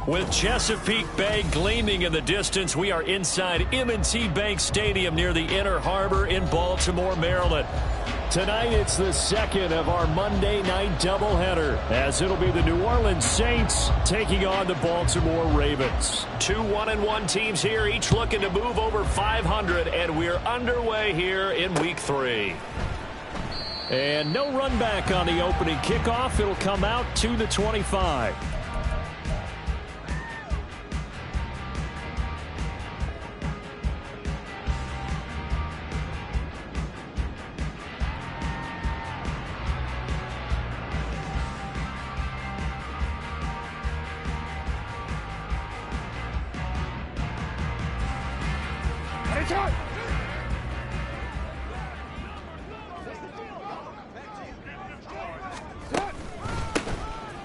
With Chesapeake Bay gleaming in the distance, we are inside M&T Bank Stadium near the Inner Harbor in Baltimore, Maryland. Tonight, it's the second of our Monday night doubleheader, as it'll be the New Orleans Saints taking on the Baltimore Ravens. Two 1-1 teams here, each looking to move over 500, and we're underway here in Week 3. And no run back on the opening kickoff. It'll come out to the 25.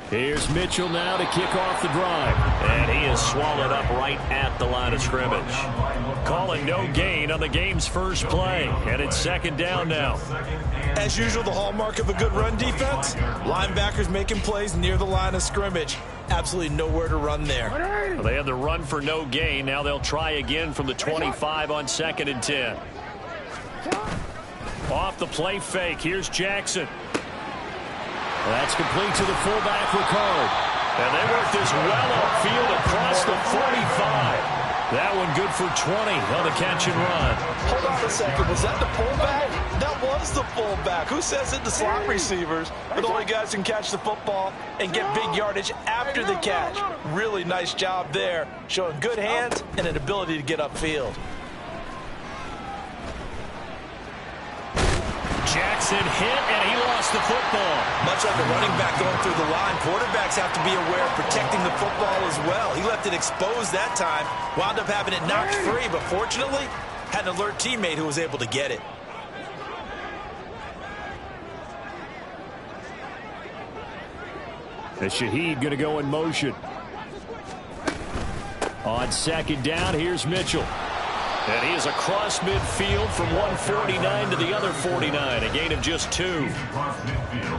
Here's Mitchell now to kick off the drive. And he is swallowed up right at the line of scrimmage. Calling no gain on the game's first play. And it's second down now. As usual, the hallmark of a good run defense, linebackers making plays near the line of scrimmage. Absolutely nowhere to run there. Well, they had the run for no gain. Now they'll try again from the 25 on 2nd and 10. Off the play fake. Here's Jackson. That's complete to the fullback, Ricard. And they work this well upfield across the 45. That one good for 20 on the catch and run. Hold on a second. Was that the fullback? That was the fullback. Who says it? The slot receivers are the only guys who can catch the football and get big yardage after the catch. Really nice job there, showing good hands and an ability to get upfield. Jackson hit, and he lost the football. Much like a running back going through the line, quarterbacks have to be aware of protecting the football as well. He left it exposed that time, wound up having it knocked free, but fortunately, had an alert teammate who was able to get it. And Shaheed going to go in motion. On second down, here's Mitchell. And he is across midfield from 149 to the other 49, a gain of just 2.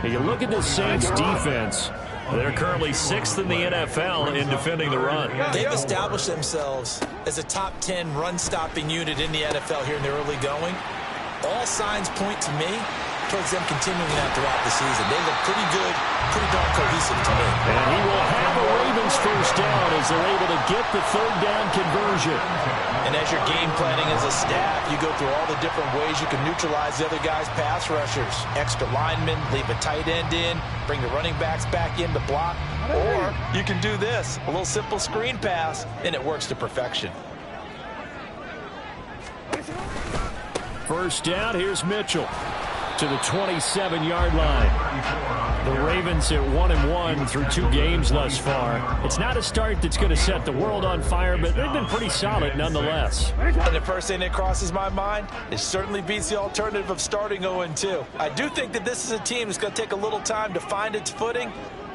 You look at the Saints defense. They're currently 6th in the NFL in defending the run. They've established themselves as a top 10 run-stopping unit in the NFL here in the early going. All signs point to me towards them continuing that throughout the season. They look pretty good, pretty darn cohesive to me. And he will have a Ravens first down as they're able to get the third down conversion. And as you're game planning as a staff, you go through all the different ways you can neutralize the other guy's pass rushers. Extra linemen, leave a tight end in, bring the running backs back in to block. Or you can do this, a little simple screen pass, and it works to perfection. First down, here's Mitchell to the 27-yard line. The Ravens at 1-1 through 2 games thus far. It's not a start that's going to set the world on fire, but they've been pretty solid nonetheless. And the first thing that crosses my mind, it certainly beats the alternative of starting 0-2. I do think that this is a team that's going to take a little time to find its footing.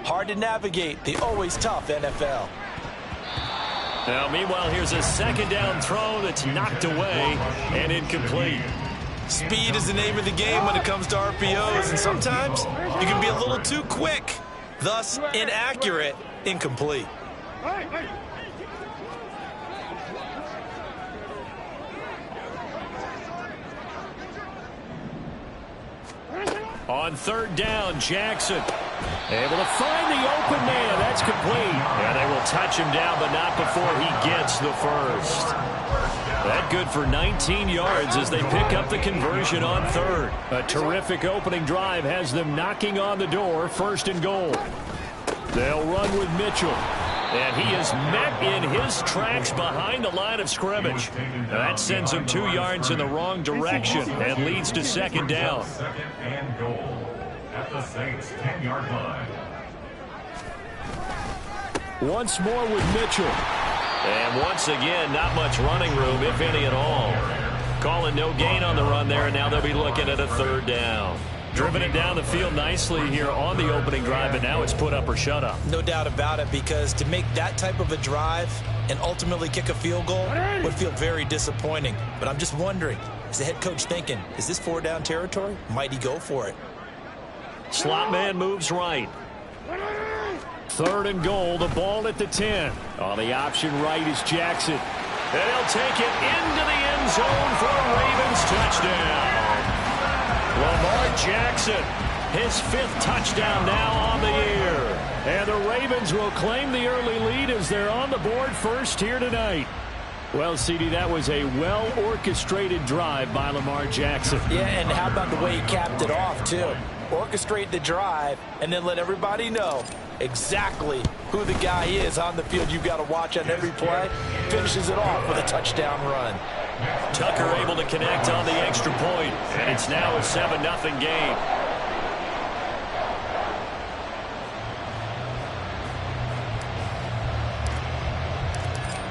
Hard to navigate the always tough NFL. Now, meanwhile, here's a second down throw that's knocked away and incomplete. Speed is the name of the game when it comes to RPOs, and sometimes you can be a little too quick, thus inaccurate, incomplete. On third down, Jackson able to find the open man. That's complete. And they will touch him down, but not before he gets the first. That good for 19 yards as they pick up the conversion on third. A terrific opening drive has them knocking on the door, 1st and goal. They'll run with Mitchell. And he is met in his tracks behind the line of scrimmage. Now that sends him 2 yards in the wrong direction and leads to second down. Second and goal at the Saints' 10-yard line. Once more with Mitchell. And once again, not much running room, if any at all. Calling no gain on the run there, and now they'll be looking at a third down. Driven it down the field nicely here on the opening drive, but now it's put up or shut up. No doubt about it, because to make that type of a drive and ultimately kick a field goal would feel very disappointing. But I'm just wondering, is the head coach thinking, is this 4-down territory? Might he go for it? Slot man moves right. 3rd and goal, the ball at the 10. On the option right is Jackson. And he'll take it into the end zone for a Ravens touchdown. Lamar Jackson, his 5th touchdown now on the year. And the Ravens will claim the early lead as they're on the board first here tonight. Well, CD, that was a well-orchestrated drive by Lamar Jackson. Yeah, and how about the way he capped it off, too? Orchestrate the drive and then let everybody know exactly who the guy is on the field you've got to watch on every play. Finishes it off with a touchdown run. Tucker able to connect on the extra point, and it's now a 7-0 game.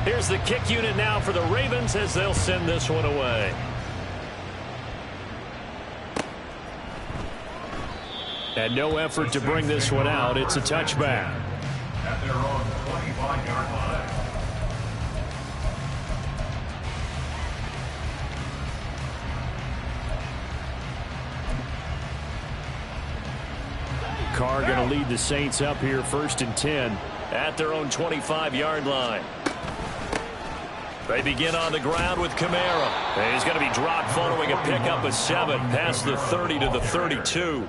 Here's the kick unit now for the Ravens as they'll send this one away. And no effort to bring this one out. It's a touchback. At their own 25-yard line. Carr going to lead the Saints up here 1st and 10 at their own 25-yard line. They begin on the ground with Kamara. He's going to be dropped following a pickup of 7 past the 30 to the 32.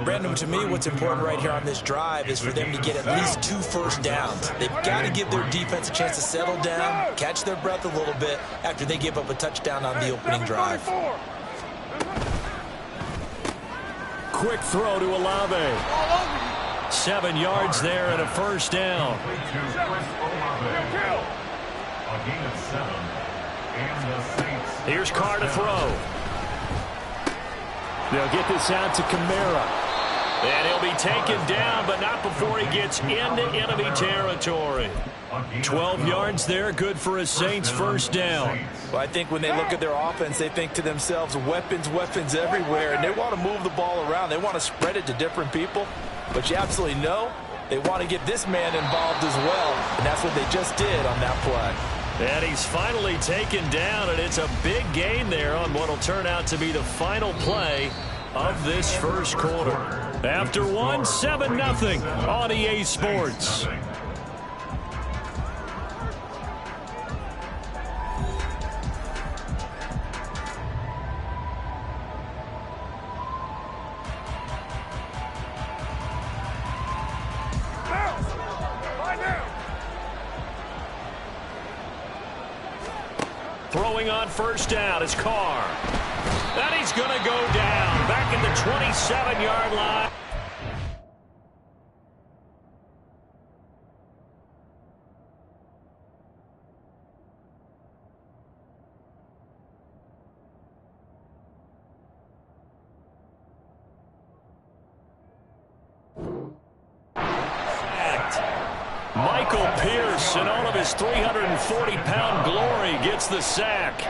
Brandon, to me, what's important right here on this drive is for them to get at least 2 first downs. They've got to give their defense a chance to settle down, catch their breath a little bit after they give up a touchdown on the opening drive. Quick throw to Olave. 7 yards there and a first down. Here's Carr to throw. They'll get this out to Kamara. And he'll be taken down, but not before he gets into enemy territory. 12 yards there, good for a Saints first down. Well, I think when they look at their offense, they think to themselves, weapons, weapons everywhere, and they want to move the ball around. They want to spread it to different people, but you absolutely know they want to get this man involved as well, and that's what they just did on that play. And he's finally taken down, and it's a big gain there on what will turn out to be the final play of this first quarter. After one, 7-0 on EA Sports. Throwing on first down is Carr. And he's going to go down back at the 27-yard line. Michael Pierce, in all of his 340-pound glory, gets the sack.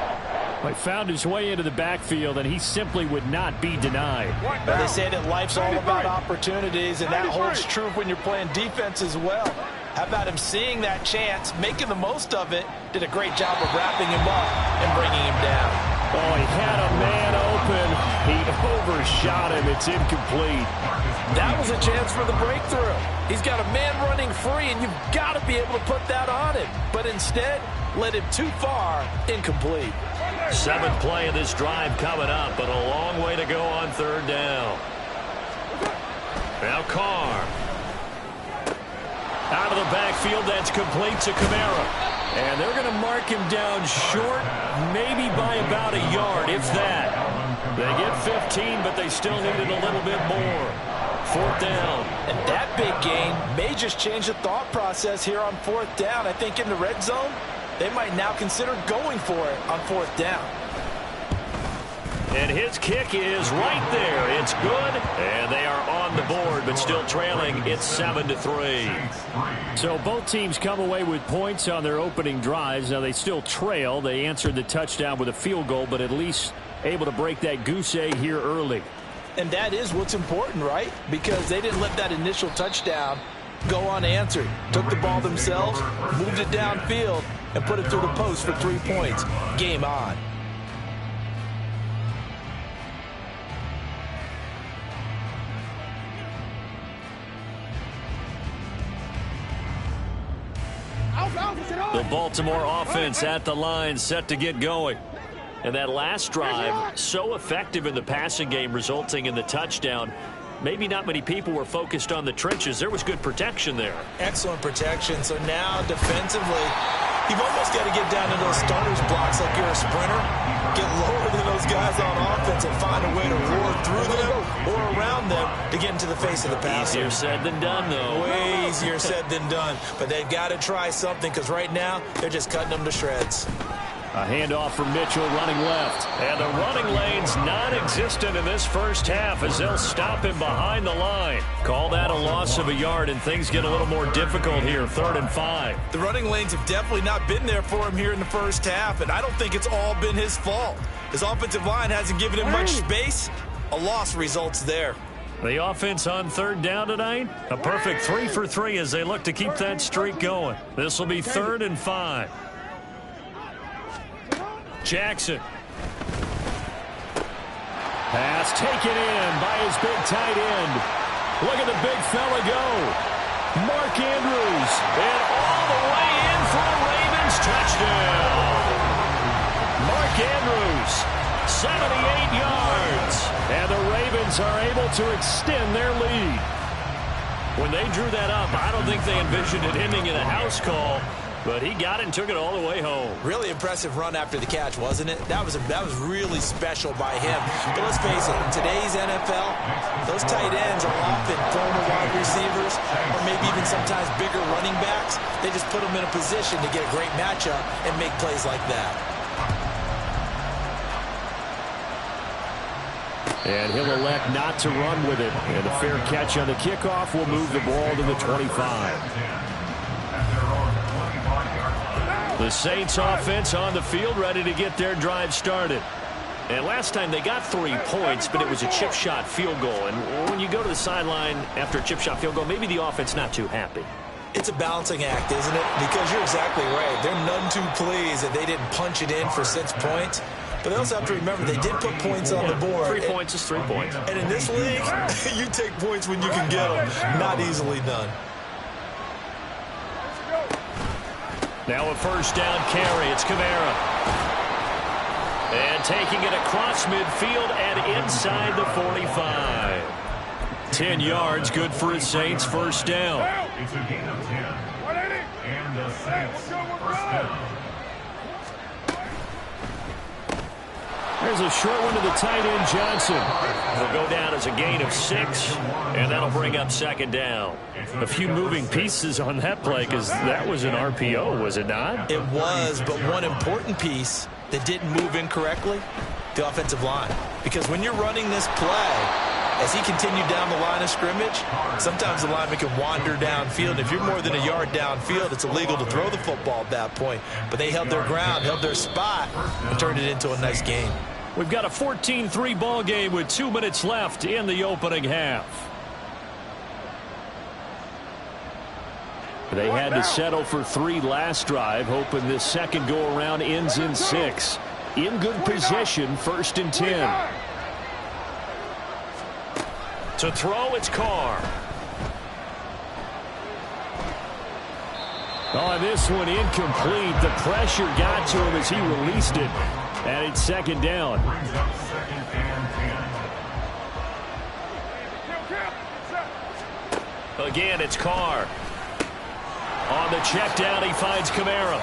He found his way into the backfield, and he simply would not be denied. Well, they say that life's all about opportunities, and that holds true when you're playing defense as well. How about him seeing that chance, making the most of it, did a great job of wrapping him up and bringing him down. Oh, he had a man open. He overshot him. It's incomplete. That was a chance for the breakthrough. He's got a man running free, and you've got to be able to put that on him. But instead, led him too far, incomplete. 7th play of this drive coming up, but a long way to go on third down. Now Carr. Out of the backfield, that's complete to Kamara. And they're going to mark him down short, maybe by about a yard, if that. They get 15, but they still needed a little bit more. 4th down. And that big gain may just change the thought process here on 4th down. I think in the red zone, they might now consider going for it on 4th down. And his kick is right there. It's good, and they are on the board, but still trailing. It's 7-3. So both teams come away with points on their opening drives. Now they still trail. They answered the touchdown with a field goal, but at least able to break that goose egg here early. And that is what's important, right? Because they didn't let that initial touchdown go unanswered. Took the ball themselves, moved it downfield, and put it through the post for 3 points. Game on. The Baltimore offense at the line, set to get going. And that last drive, so effective in the passing game, resulting in the touchdown. Maybe not many people were focused on the trenches. There was good protection there. Excellent protection. So now defensively, you've almost got to get down to those starters blocks like you're a sprinter. Get lower than those guys on offense and find a way to roar through them or around them to get into the face of the passer. Easier said than done, though. Way easier said than done. But they've got to try something because right now they're just cutting them to shreds. A handoff from Mitchell running left. And the running lane's non-existent in this first half as they'll stop him behind the line. Call that a loss of a yard, and things get a little more difficult here, 3rd and 5. The running lanes have definitely not been there for him here in the first half, and I don't think it's all been his fault. His offensive line hasn't given him much space. A loss results there. The offense on 3rd down tonight. A perfect 3 for 3 as they look to keep that streak going. This will be 3rd and 5. Jackson. Pass taken in by his big tight end. Look at the big fella go. Mark Andrews. And all the way in for a Ravens touchdown. Mark Andrews, 78 yards. And the Ravens are able to extend their lead. When they drew that up, I don't think they envisioned it ending in a house call. But he got it and took it all the way home. Really impressive run after the catch, wasn't it? That was really special by him. But let's face it, in today's NFL, those tight ends are often former wide receivers or maybe even sometimes bigger running backs. They just put them in a position to get a great matchup and make plays like that. And he'll elect not to run with it. And a fair catch on the kickoff will move the ball to the 25. The Saints offense on the field, ready to get their drive started. And last time they got 3 points, but it was a chip shot field goal. And when you go to the sideline after a chip shot field goal, maybe the offense not too happy. It's a balancing act, isn't it? Because you're exactly right. They're none too pleased that they didn't punch it in for 6 points. But they also have to remember they did put points on the board. 3 points is 3 points. And in this league, you take points when you can get them. Not easily done. Now a first down carry. It's Kamara. And taking it across midfield and inside the 45. 10 yards, good for his Saints first down. It's a gain of 10. And the Saints first down. There's a short one to the tight end, Johnson. It'll go down as a gain of 6, and that'll bring up 2nd down. A few moving pieces on that play because that was an RPO, was it not? It was, but one important piece that didn't move incorrectly, the offensive line. Because when you're running this play, as he continued down the line of scrimmage, sometimes the lineman can wander downfield. If you're more than a yard downfield, it's illegal to throw the football at that point. But they held their ground, held their spot, and turned it into a nice game. We've got a 14-3 ball game with 2 minutes left in the opening half. They had to settle for 3 last drive, hoping this second go-around ends in 6. In good position, 1st and 10. To throw, it's Carr. Oh, this one incomplete. The pressure got to him as he released it. And it's 2nd down. Brings up 2nd and 10. Again, it's Carr. On the check down, he finds Kamara.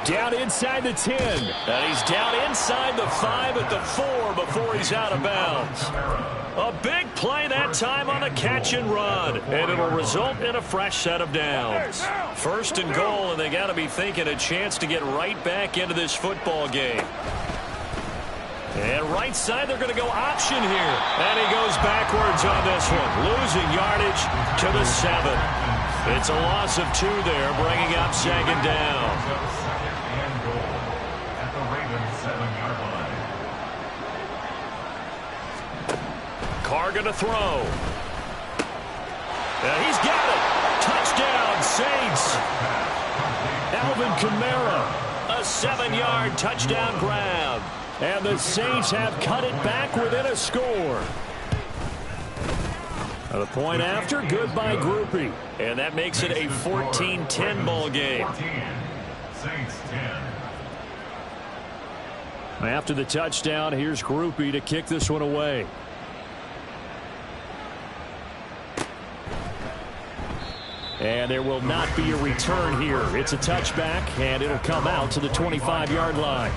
Down inside the 10. And he's down inside the 5 at the 4 before he's out of bounds. A big play that time on a catch and run. And it'll result in a fresh set of downs. 1st and goal, and they got to be thinking a chance to get right back into this football game. And right side, they're going to go option here. And he goes backwards on this one. Losing yardage to the 7. It's a loss of 2 there, bringing up 2nd down. 2nd and goal at the Ravens 7-yard line. Carr going to throw. And he's got it. Touchdown, Saints. Alvin Kamara, a 7-yard touchdown grab. And the Saints have cut it back within a score. The point after, good by G.0.A.T. And that makes it a 14-10 ball game. 14, Saints 10. After the touchdown, here's G.0.A.T. to kick this one away. And there will not be a return here. It's a touchback, and it'll come out to the 25-yard line.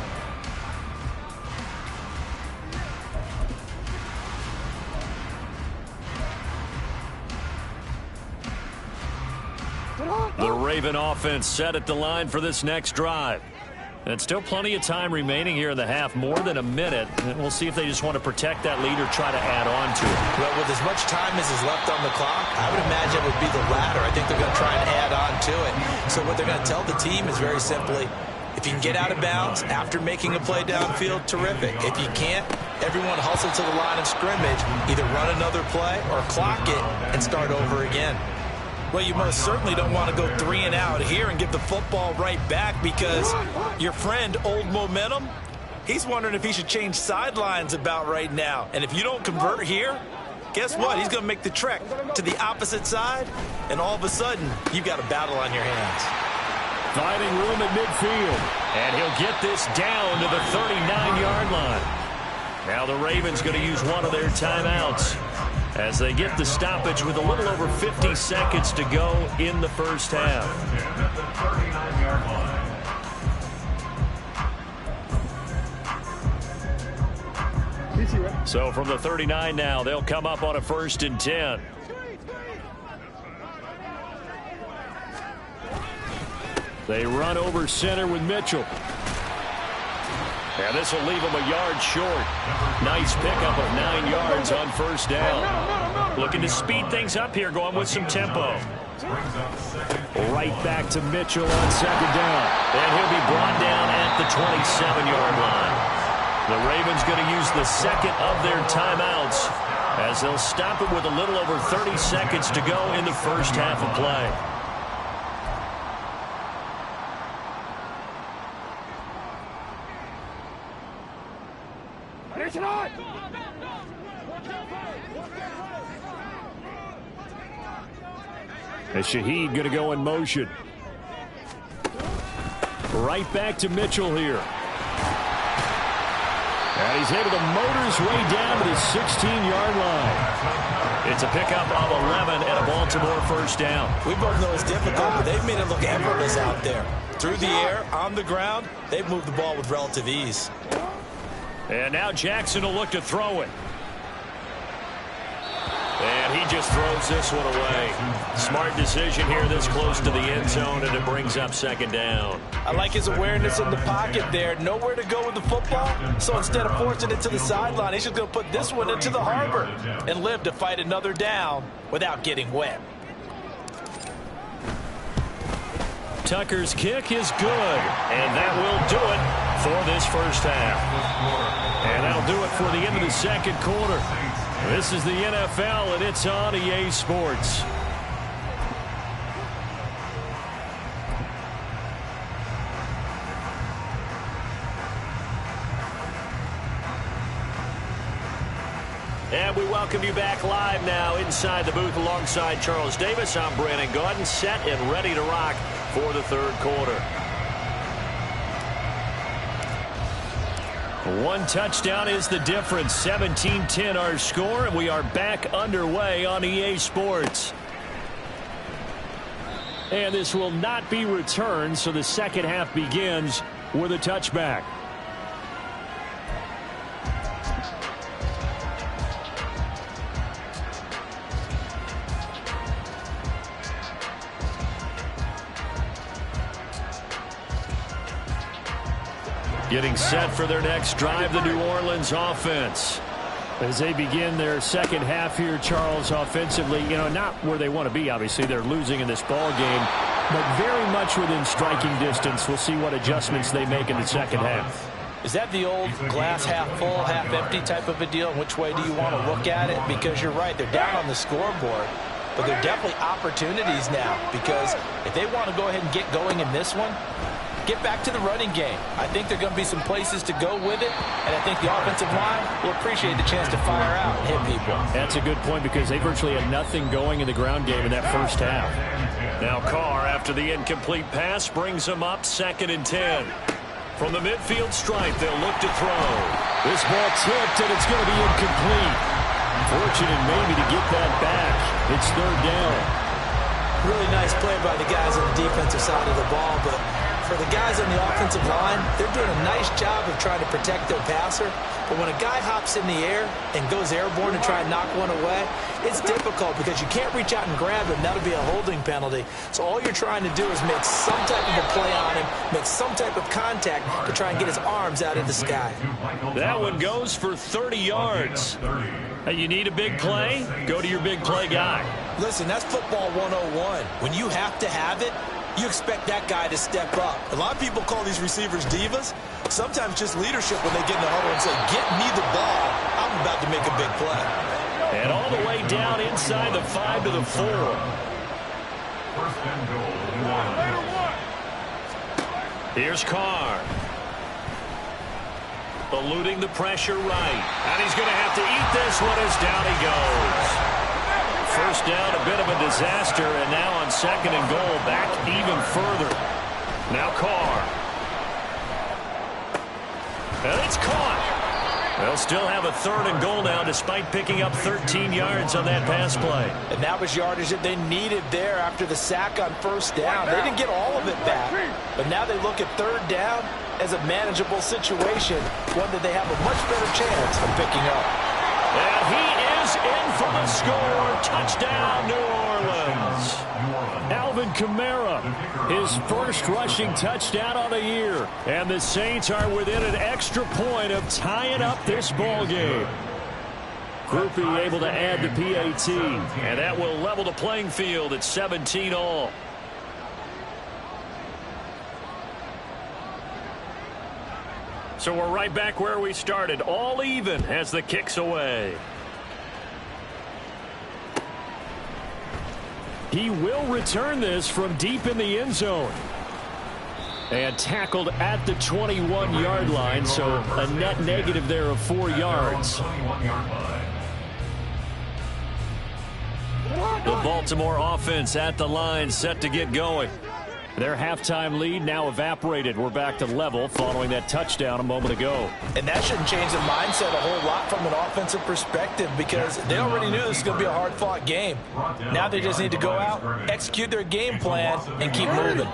The Raven offense set at the line for this next drive. And still plenty of time remaining here in the half, more than a minute. And we'll see if they just want to protect that lead or try to add on to it. Well, with as much time as is left on the clock, I would imagine it would be the latter. I think they're going to try and add on to it. So what they're going to tell the team is very simply, if you can get out of bounds after making a play downfield, terrific. If you can't, everyone hustle to the line of scrimmage, either run another play or clock it and start over again. Well, you most certainly don't want to go 3 and out here and give the football right back, because your friend, Old Momentum, he's wondering if he should change sidelines about right now. And if you don't convert here, guess what? He's going to make the trek to the opposite side, and all of a sudden, you've got a battle on your hands. Finding room at midfield, and he'll get this down to the 39-yard line. Now the Ravens going to use one of their timeouts as they get the stoppage with a little over 50 seconds to go in the first half. So from the 39 now, they'll come up on a 1st and 10. They run over center with Mitchell. And this will leave him a yard short. Nice pickup of 9 yards on 1st down. Looking to speed things up here, going with some tempo. Right back to Mitchell on 2nd down. And he'll be brought down at the 27-yard line. The Ravens going to use the second of their timeouts as they'll stop it with a little over 30 seconds to go in the first half of play. As Shaheed going to go in motion. Right back to Mitchell here. And he's able to motor his way down to the 16-yard line. It's a pickup of 11 and a Baltimore 1st down. We both know it's difficult, but they've made it look effortless out there. Through the air, on the ground, they've moved the ball with relative ease. And now Jackson will look to throw it. And he just throws this one away. Smart decision here this close to the end zone, and it brings up 2nd down. I like his awareness in the pocket there. Nowhere to go with the football. So instead of forcing it to the sideline, he's just going to put this one into the harbor and live to fight another down without getting wet. Tucker's kick is good, and that will do it for this first half. And that'll do it for the end of the 2nd quarter. This is the NFL, and it's on EA Sports. And we welcome you back live now inside the booth alongside Charles Davis. I'm Brandon Gaudin, set and ready to rock for the 3rd quarter. One touchdown is the difference. 17-10 our score, and we are back underway on EA Sports. And this will not be returned, so the 2nd half begins with a touchback. Getting set for their next drive, the New Orleans offense. As they begin their 2nd half here, Charles, offensively, not where they want to be, obviously. They're losing in this ball game, but very much within striking distance. We'll see what adjustments they make in the 2nd half. Is that the old glass half full, half empty type of a deal? Which way do you want to look at it? Because you're right, they're down on the scoreboard, but there are definitely opportunities now, because if they want to go ahead and get going in this one, get back to the running game. I think there are going to be some places to go with it, and I think the offensive line will appreciate the chance to fire out and hit people. That's a good point because they virtually had nothing going in the ground game in that first half. Now Carr, after the incomplete pass, brings him up 2nd and 10. From the midfield stripe, they'll look to throw. This ball tipped, and it's going to be incomplete. Fortunate maybe to get that back. It's 3rd down. Really nice play by the guys on the defensive side of the ball, but for the guys on the offensive line, they're doing a nice job of trying to protect their passer. But when a guy hops in the air and goes airborne to try and knock one away, it's difficult because you can't reach out and grab him. That'll be a holding penalty. So all you're trying to do is make some type of a play on him, make some type of contact to try and get his arms out of the sky. That one goes for 30 yards. Hey, you need a big play? Go to your big play guy. Listen, that's football 101. When you have to have it, you expect that guy to step up. A lot of people call these receivers divas. Sometimes just leadership when they get in the huddle and say, get me the ball. I'm about to make a big play. And all the way down inside the 5 to the 4. 1st and goal. Here's Carr. Eluding the pressure right. And he's going to have to eat this one as down he goes. First down, a bit of a disaster, and now on 2nd and goal, back even further. Now Carr. And it's caught. They'll still have a 3rd and goal now despite picking up 13 yards on that pass play. And that was yardage that they needed there after the sack on 1st down. They didn't get all of it back. But now they look at 3rd down as a manageable situation, one that they have a much better chance of picking up. And he is in for the score. Touchdown, New Orleans. Alvin Kamara, his first rushing touchdown on the year. And the Saints are within an extra point of tying up this ball game. Group E able to add the P.A.T. And that will level the playing field at 17 all. So we're right back where we started, all even as the kick's away. He will return this from deep in the end zone. And tackled at the 21-yard line, so a net negative there of 4 yards. The Baltimore offense at the line, set to get going. Their halftime lead now evaporated. We're back to level following that touchdown a moment ago. And that shouldn't change the mindset a whole lot from an offensive perspective because they already knew this was going to be a hard-fought game. Now they just need to go out, execute their game plan, and keep moving.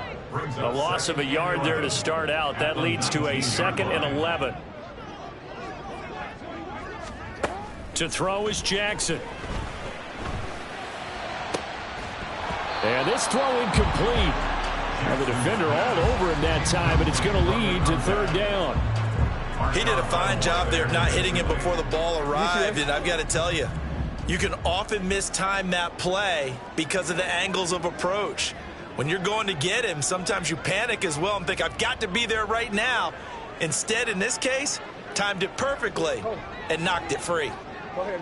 A loss of a yard there to start out. That leads to a 2nd and 11. To throw is Jackson. And this throw incomplete. Now the defender all over him that time, but it's going to lead to 3rd down. He did a fine job there not hitting him before the ball arrived, and I've got to tell you, you can often mistime that play because of the angles of approach. When you're going to get him, sometimes you panic as well and think, I've got to be there right now. Instead, in this case, timed it perfectly and knocked it free. Go ahead.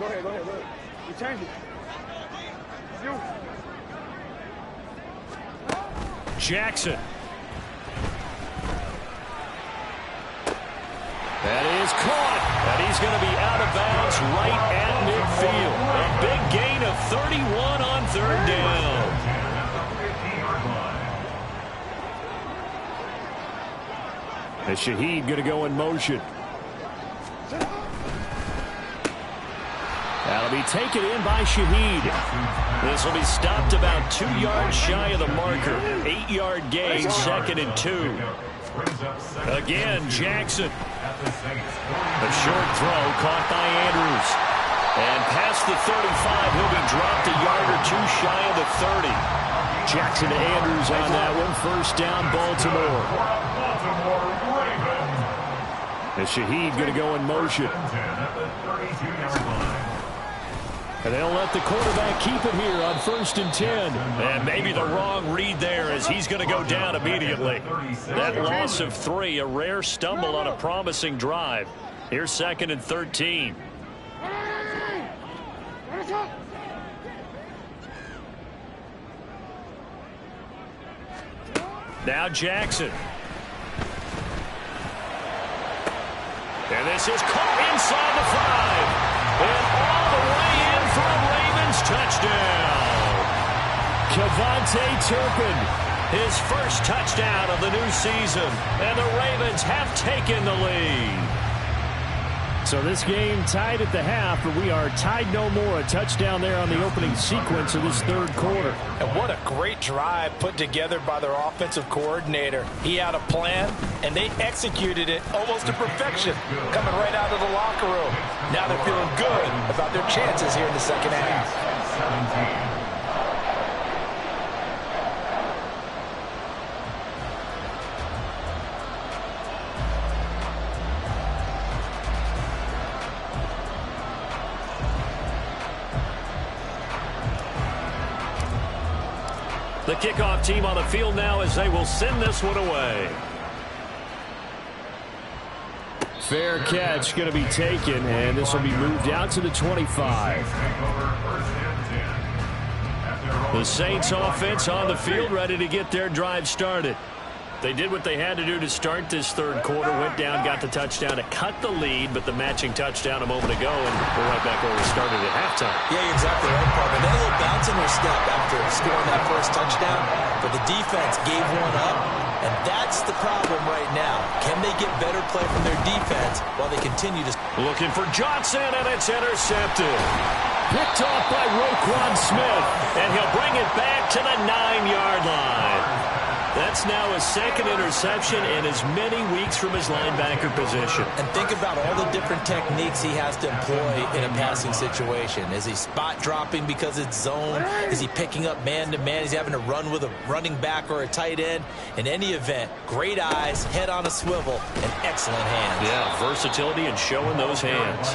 You change it. You. Jackson. That is caught. And he's going to be out of bounds right at midfield. A big gain of 31 on 3rd down. And Shaheed going to go in motion. That'll be taken in by Shaheed. This will be stopped about 2 yards shy of the marker. 8-yard gain, 2nd and 2. Again, Jackson. A short throw caught by Andrews. And past the 35, he'll be dropped a yard or 2 shy of the 30. Jackson to Andrews on that one. 1st down, Baltimore. And Shaheed going to go in motion. And they'll let the quarterback keep it here on 1st and 10. And maybe the wrong read there as he's going to go down immediately. That loss of 3, a rare stumble on a promising drive. Here's 2nd and 13. Now Jackson. And this is caught inside the 5. And all the way in for a Ravens touchdown. K.A.T. Turpin, his first touchdown of the new season. And the Ravens have taken the lead. So this game tied at the half, but we are tied no more. A touchdown there on the opening sequence of this third quarter. And what a great drive put together by their offensive coordinator. He had a plan, and they executed it almost to perfection, coming right out of the locker room. Now they're feeling good about their chances here in the second half. 17. The kickoff team on the field now as they will send this one away. Fair catch going to be taken, and this will be moved out to the 25. The Saints offense on the field ready to get their drive started. They did what they had to do to start this third quarter, went down, got the touchdown to cut the lead, but the matching touchdown a moment ago, and we're right back where we started at halftime. Yeah, you're exactly right, partner. They had a little bounce in their step after scoring that first touchdown, but the defense gave one up, and that's the problem right now. Can they get better play from their defense while they continue to... Looking for Johnson, and it's intercepted. Picked off by Roquan Smith, and he'll bring it back to the 9-yard line. That's now his second interception in as many weeks from his linebacker position. And think about all the different techniques he has to employ in a passing situation. Is he spot dropping because it's zone? Is he picking up man-to-man? Is he having to run with a running back or a tight end? In any event, great eyes, head on a swivel, and excellent hands. Yeah, versatility and showing those hands.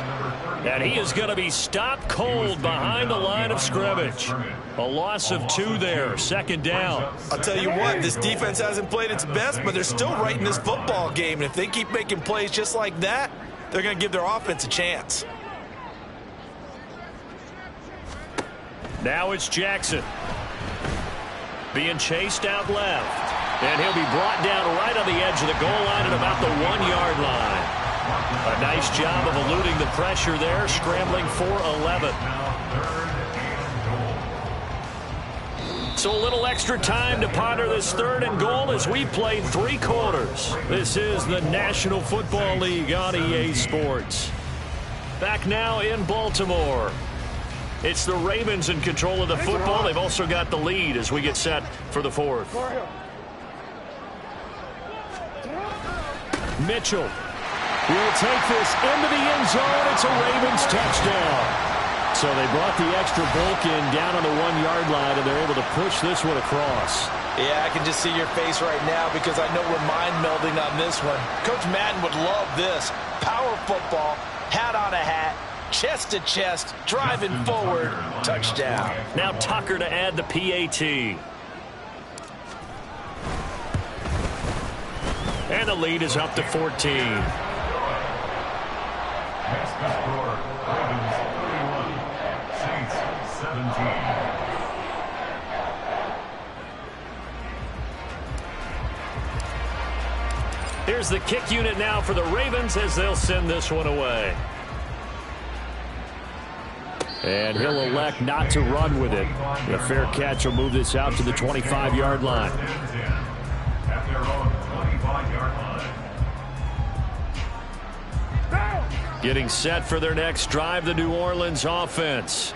And he is going to be stopped cold behind the line of scrimmage. A loss of 2 there, second down. I'll tell you what, this defense hasn't played its best, but they're still right in this football game. And if they keep making plays just like that, they're going to give their offense a chance. Now it's Jackson. Being chased out left. And he'll be brought down right on the edge of the goal line at about the 1-yard line. A nice job of eluding the pressure there, scrambling for 11. So a little extra time to ponder this 3rd and goal as we played 3 quarters. This is the National Football League on EA Sports. Back now in Baltimore. It's the Ravens in control of the football. They've also got the lead as we get set for the 4th. Mitchell will take this into the end zone. It's a Ravens touchdown. So they brought the extra bulk in down on the 1-yard line, and they're able to push this one across. Yeah, I can just see your face right now because I know we're mind melding on this one. Coach Madden would love this. Power football, hat on a hat, chest to chest, driving forward, touchdown. Now Tucker to add the PAT. And the lead is up to 14. Next score, Ravens 31, Saints 17. Here's the kick unit now for the Ravens as they'll send this one away. And he'll elect not to run with it. The fair catch will move this out to the 25-yard line. At their own 25-yard line. Getting set for their next drive, the New Orleans offense.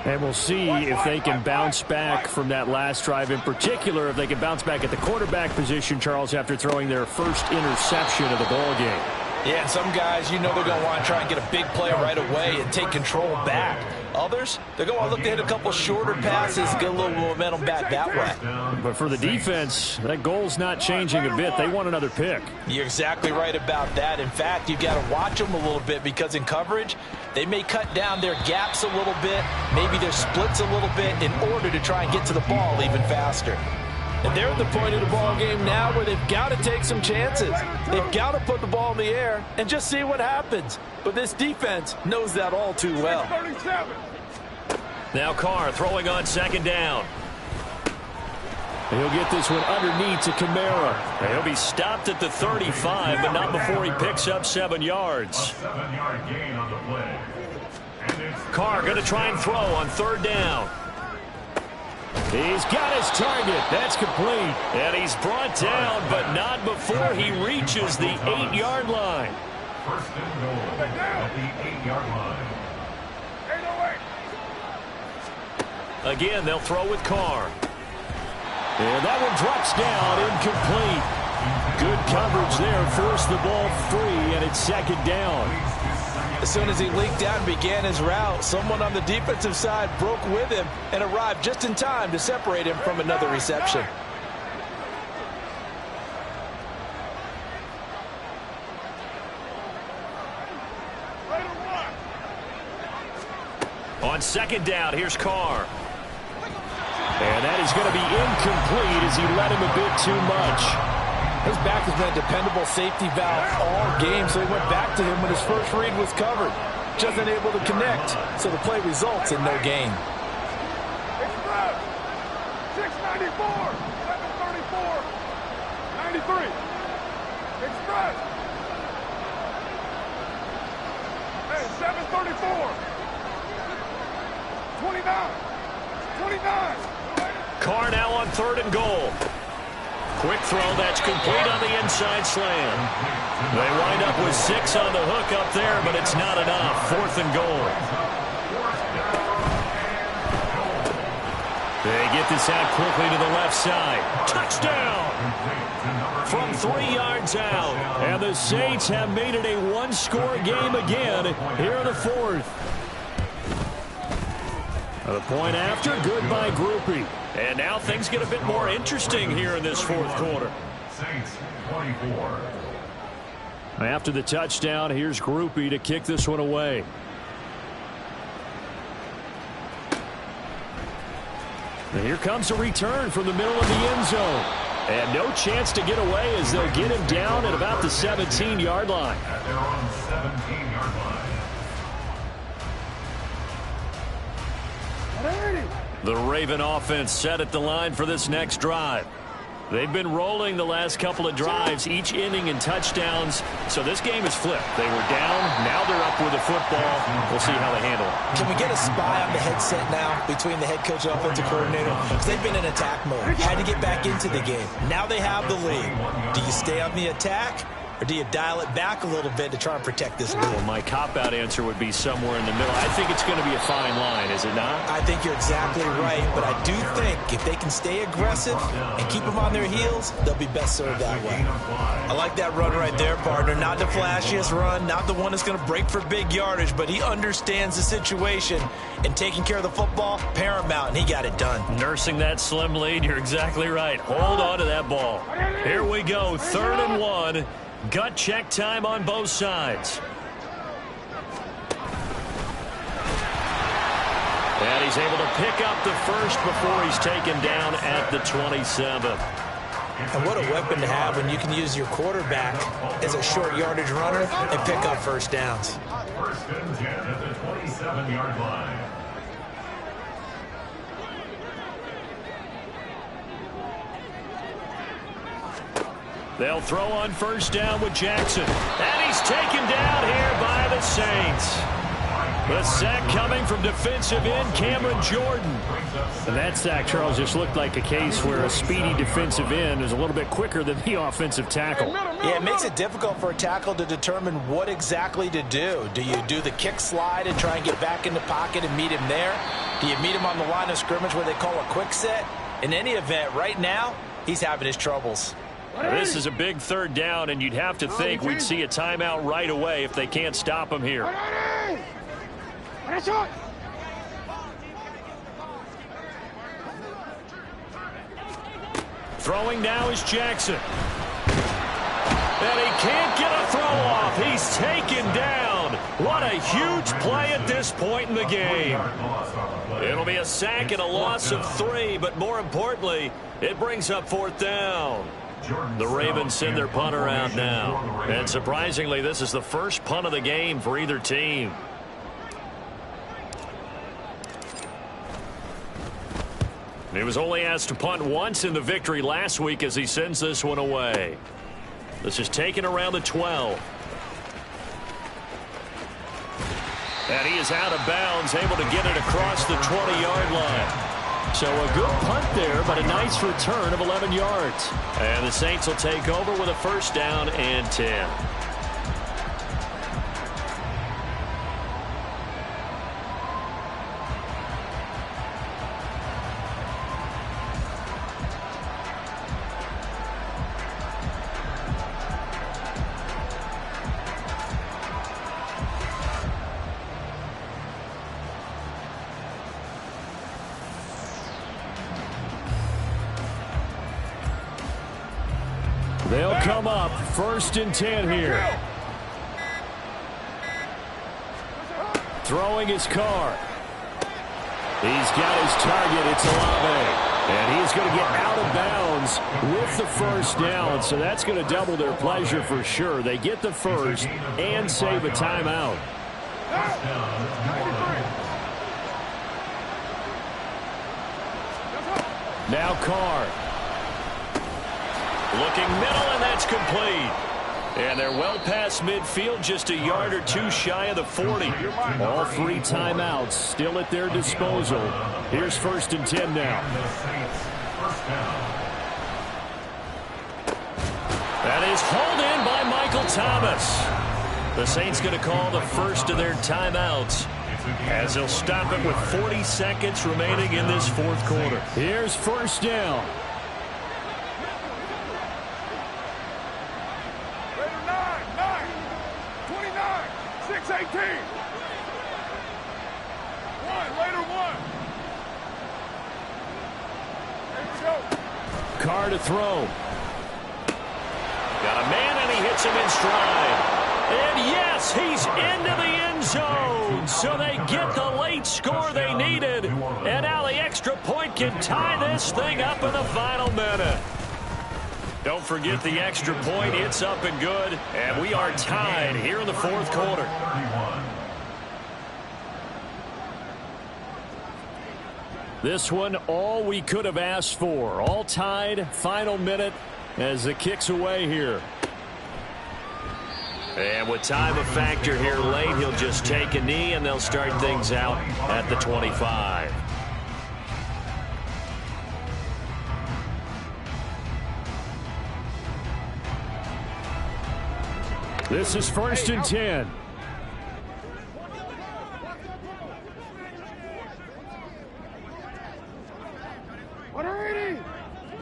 And we'll see if they can bounce back from that last drive. In particular, if they can bounce back at the quarterback position, Charles, after throwing their first interception of the ball game. Yeah, and some guys, you know they're going to want to try and get a big play right away and take control back. Others, they're going to want to look to hit a couple shorter passes, get a little momentum back that way. But for the defense, that goal's not changing a bit. They want another pick. You're exactly right about that. In fact, you've got to watch them a little bit because in coverage, they may cut down their gaps a little bit, maybe their splits a little bit in order to try and get to the ball even faster. And they're at the point of the ball game now where they've got to take some chances. They've got to put the ball in the air and just see what happens. But this defense knows that all too well. Now Carr throwing on second down. He'll get this one underneath to Kamara. And he'll be stopped at the 35, but not before he picks up 7 yards. A 7-yard gain on the play. Carr going to try and throw on 3rd down. He's got his target. That's complete. And he's brought down, but not before he reaches the 8-yard line. First and goal at the 8-yard line. Again, they'll throw with Carr. And that one drops down, incomplete. Good coverage there, forced the ball free, and it's 2nd down. As soon as he leaked out and began his route, someone on the defensive side broke with him and arrived just in time to separate him from another reception. On 2nd down, here's Carr. And that is going to be incomplete as he let him a bit too much. His back has been a dependable safety valve all game, so he went back to him when his first read was covered. Just unable to connect, so the play results in no gain. Express. 694. 734. 93. Express. Hey, 734. 29. 29. Carr now on 3rd and goal. Quick throw, that's complete on the inside slam. They wind up with 6 on the hook up there, but it's not enough. 4th and goal. They get this out quickly to the left side. Touchdown! From 3 yards out. And the Saints have made it a 1-score game again here in the 4th. The point after, good by G.0.A.T. And now things get a bit more interesting here in this 4th quarter. Saints 24. After the touchdown, here's G.0.A.T. to kick this one away. And here comes a return from the middle of the end zone. And no chance to get away as they'll get him down at about the 17-yard line. At their own 17-yard line. The Raven offense set at the line for this next drive. They've been rolling the last couple of drives, each inning in touchdowns. So this game is flipped. They were down, now they're up with the football. We'll see how they handle it. Can we get a spy on the headset now between the head coach and offensive coordinator? Because they've been in attack mode. Had to get back into the game. Now they have the lead. Do you stay on the attack? Or do you dial it back a little bit to try and protect this lead? Well, my cop-out answer would be somewhere in the middle. I think it's going to be a fine line, is it not? I think you're exactly right, but I do think if they can stay aggressive and keep them on their heels, they'll be best served that way. I like that run right there, partner. Not the flashiest run, not the one that's going to break for big yardage, but he understands the situation, and taking care of the football, paramount, and he got it done. Nursing that slim lead, you're exactly right. Hold on to that ball. Here we go, 3rd and 1. Gut check time on both sides. And he's able to pick up the first before he's taken down at the 27. And what a weapon to have when you can use your quarterback as a short yardage runner and pick up first downs. 1st and 10 at the 27-yard line. They'll throw on 1st down with Jackson. And he's taken down here by the Saints. The sack coming from defensive end Cameron Jordan. And that sack, Charles, just looked like a case where a speedy defensive end is a little bit quicker than the offensive tackle. Yeah, it makes it difficult for a tackle to determine what exactly to do. Do you do the kick slide and try and get back in the pocket and meet him there? Do you meet him on the line of scrimmage where they call a quick set? In any event, right now, he's having his troubles. Now, this is a big 3rd down, and you'd have to think we'd see a timeout right away if they can't stop him here. Throwing now is Jackson. And he can't get a throw off. He's taken down. What a huge play at this point in the game. It'll be a sack and a loss of 3, but more importantly, it brings up 4th down. The Ravens send their punter out now. And surprisingly, this is the first punt of the game for either team. He was only asked to punt once in the victory last week as he sends this one away. This is taken around the 12. And he is out of bounds, able to get it across the 20-yard line. So a good punt there, but a nice return of 11 yards. And the Saints will take over with a first down and 10. They'll come up first and 10 here. Throwing his car. He's got his target. It's Olave. And he's going to get out of bounds with the first down. So that's going to double their pleasure for sure. They get the first and save a timeout. Now Carr. Looking middle, and that's complete. And they're well past midfield, just a yard or two shy of the 40. All three timeouts still at their disposal. Here's first and 10 now. That is hauled in by Michael Thomas. The Saints going to call the first of their timeouts as they'll stop it with 40 seconds remaining in this fourth quarter. Here's first down. Carr to throw. Got a man, and he hits him in stride. And yes, he's into the end zone. So they get the late score they needed. And now the extra point can tie this thing up in the final minute. Don't forget the extra point. It's up and good. And we are tied here in the fourth quarter. This one, all we could have asked for. All tied, final minute as it kicks away here. And with time a factor here late, he'll just take a knee, and they'll start things out at the 25. This is first and 10.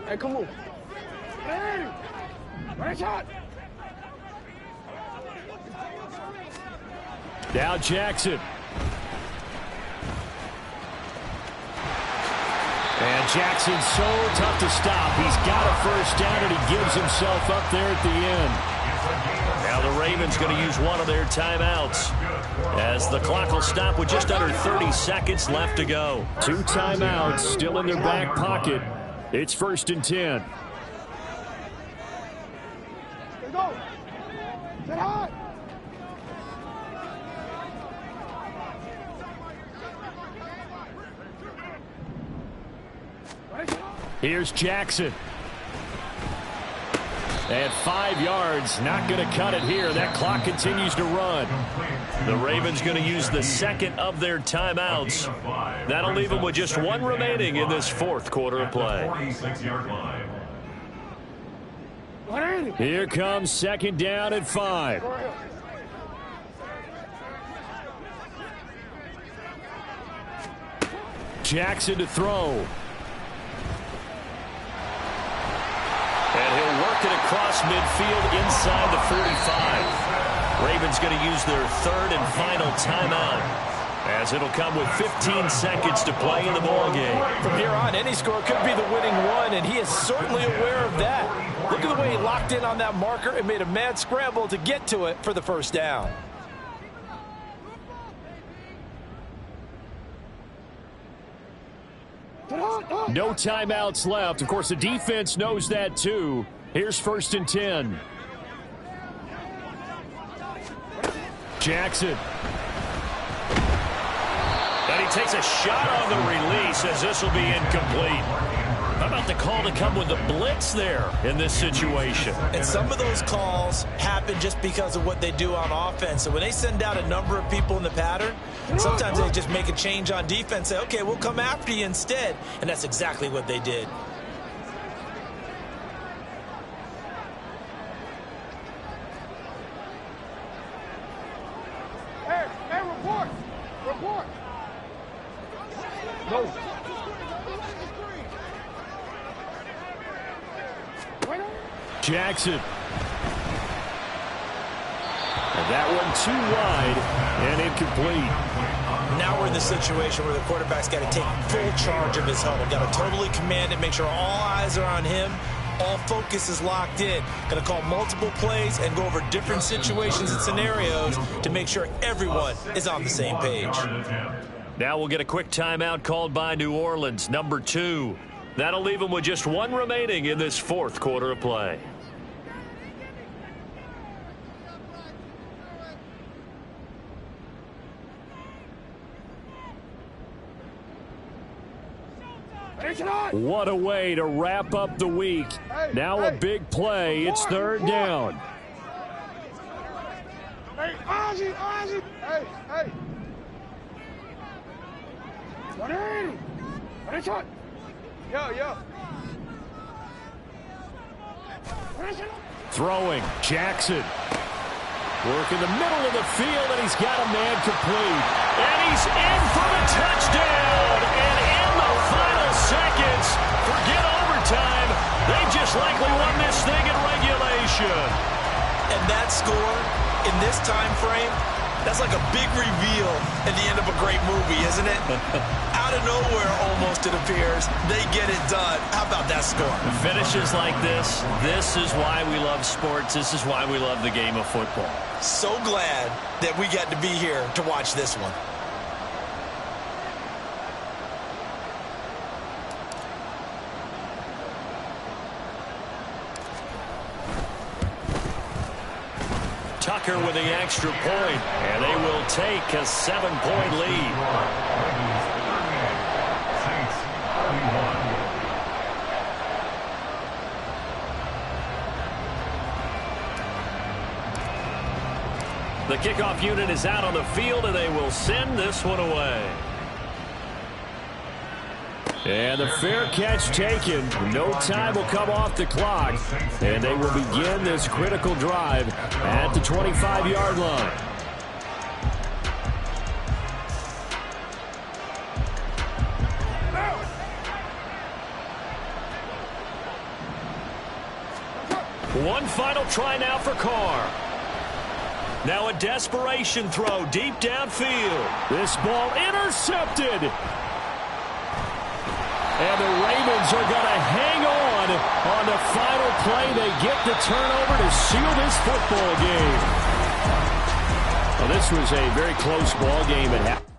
Hey, come on. Hey! Right shot! Now Jackson. And Jackson's so tough to stop. He's got a first down, and he gives himself up there at the end. Now the Ravens going to use one of their timeouts as the clock will stop with just under 30 seconds left to go. Two timeouts still in their back pocket. It's first and 10. Go. Get hot. Here's Jackson. And 5 yards, not going to cut it here. That clock continues to run. The Ravens going to use the second of their timeouts. That'll leave them with just one remaining in this fourth quarter of play. Here comes second down and 5. Jackson to throw. And he'll work it across midfield inside the 45. Ravens going to use their third and final timeout, as it'll come with 15 seconds to play in the ballgame. From here on, any score could be the winning one, and he is certainly aware of that. Look at the way he locked in on that marker and made a mad scramble to get to it for the first down. No timeouts left. Of course, the defense knows that too. Here's first and 10. Jackson. And he he takes a shot on the release as this will be incomplete. How about the call to come with the blitz there in this situation? And some of those calls happen just because of what they do on offense. So when they send out a number of people in the pattern, sometimes they just make a change on defense, say, okay, we'll come after you instead. And that's exactly what they did. Hey, report. Report. No. Jackson. And that one too wide and incomplete. Now we're in the situation where the quarterback's got to take full charge of his huddle. Got to totally command it, make sure all eyes are on him. All focus is locked in. Going to call multiple plays and go over different situations and scenarios to make sure everyone is on the same page. Now we'll get a quick timeout called by New Orleans, number 2. That'll leave them with just one remaining in this fourth quarter of play. What a way to wrap up the week. Now a big play. It's third down. Hey, Ozzy. Hey. 180. Finish it. Yo. Throwing. Jackson. Work in the middle of the field, and he's got a man complete. And he's in for the touchdown. And in the final seconds, forget overtime. They just likely won this thing in regulation. And that score in this time frame, that's like a big reveal at the end of a great movie, isn't it? Out of nowhere, almost, it appears. They get it done. How about that score? Finishes like this is why we love sports. This is why we love the game of football. So glad that we got to be here to watch this one. Tucker with the extra point, and they will take a 7-point lead. The kickoff unit is out on the field, and they will send this one away. And the fair catch taken. No time will come off the clock. And they will begin this critical drive at the 25-yard line. One final try now for Carr. Now a desperation throw deep downfield. This ball intercepted. And the Ravens are going to hang on the final play. They get the turnover to seal this football game. Well, this was a very close ball game at half.